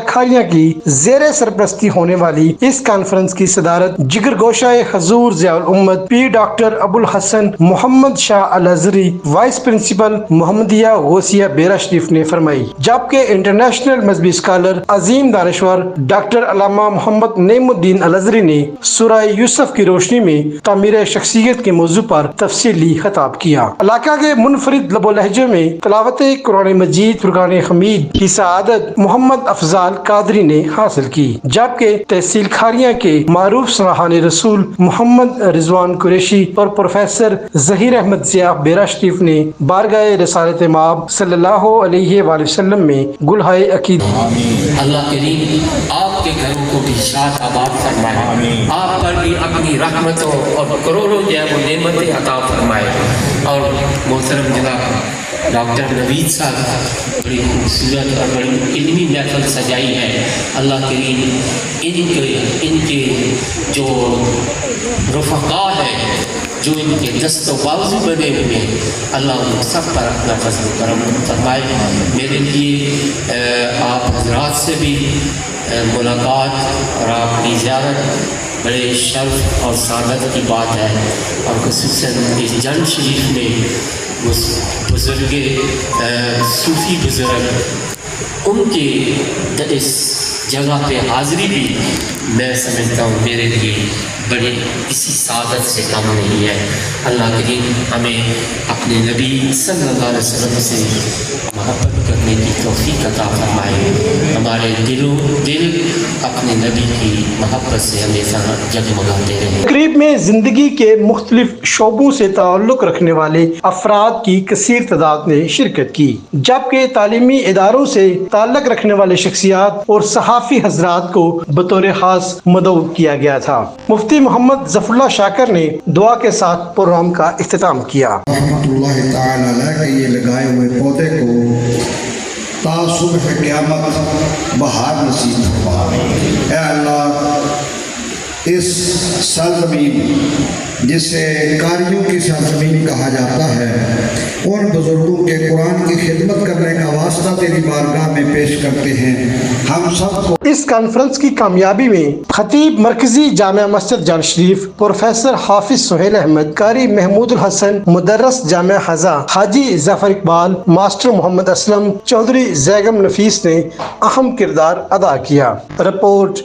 खारियां की जेर सरपरस्ती होने वाली इस कॉन्फ्रेंस की सदारत जिगर गोशा हजूर ज़ियाउल उम्मत पी डॉक्टर अबुल हसन मोहम्मद शाह अल अज़हरी वाइस प्रिंसिपल मोहम्मदिया गौसिया बेरा शरीफ ने फरमाई, जबकि इंटरनेशनल मजहबी स्कॉलर अजीम दानश्वर डॉक्टर अल्लामा मोहम्मद नईमुद्दीन अल अज़हरी ने सूरह यूसुफ की रोशनी में तामीर शख्सियत के मौजू पर तफसीली खिताब किया। इलाका के मुनफरिद लबो लहजे में तलावत कुरान मजीद फुरकान हमीद की सआदत मोहम्मद अफजाल कादरी ने हासिल की, जबकि तहसील खारियां के मारूफ सलाहान रसूल मोहम्मद रिजवान कुरैशी और प्रोफेसर जहीर अहमद ज़िया बेरा शरीफ ने बारगाह रिसालत माब सल्लल्लाहु अलैहि वसल्लम में गुलहाए अकीद। अल्लाह करीम आपके घरों को भी शाद आबाद फरमाए, आप पर भी अपनी रहमतों और करोड़ों नेमतें अता फरमाए। और मोहतरम जनाब डॉक्टर नवीद साहब बड़ी खूबसूरत और बड़ी इल्मी महफिल सजाई है। अल्लाह करीम इनके जो रफ़क़ा हैं, जो इनके दस्त बावजू बने हुए हैं, अल्लाह उन सब पर अपना फज़ल करम फरमाए। मेरे लिए आप हजरात से भी मुलाकात और आपकी ज़ियारत बड़े शर्फ और सादत की बात है। और ख़ुसूसन इस जन शरीफ में उस बुज़ुर्ग सूफ़ी बुज़ुर्ग उनके इस जगह पे हाज़िरी भी मैं समझता हूँ मेरे लिए बड़ी इसी सादत से कम नहीं है। अल्लाह करीम हमें अपने नबी सल्लल्लाहु अलैहि वसल्लम से मोहब्बत करने की तौफ़ीक़ अता फरमाए। हमारे दिल अपने नबी की मोहब्बत से हमेशा जगमगाते रहें। तकरीब में जिंदगी के मुख्तलिफ शोबों से ताल्लुक़ रखने वाले अफराद की कसीर तादाद ने शिरकत की, जबकि तालीमी इदारों से ताल्लुक़ रखने वाले शख्सियात और सहाफ़ी हजरात को बतौर खास मदऊ किया गया था। मुफ्ती मोहम्मद ज़फ़रुल्लाह शाकिर ने दुआ के साथ प्रोग्राम का इख्तिताम किया। रहमतुल्लाहि ताला अलैह के ये लगाए हुए पौधे को ता सुबह क़यामत बहार नसीब फरमा। ऐ अल्लाह, इस सरज़मीन जिसे कारियों की सरज़मीन कहा जाता है, उन बुजुर्गों के कुरान की खिदमत करने का वास्ता तेरी बारगाह में पेश करते हैं। हम सबको इस कॉन्फ्रेंस की कामयाबी में खतीब मरकजी जामिया मस्जिद जान शरीफ प्रोफेसर हाफिज सुहेल अहमद, कारी महमूदुल हसन, मुदर्रस जामिया हज़ा हाजी ज़फ़र इकबाल, मास्टर मोहम्मद असलम, चौधरी जैगम नफीस ने अहम किरदार अदा किया। रिपोर्ट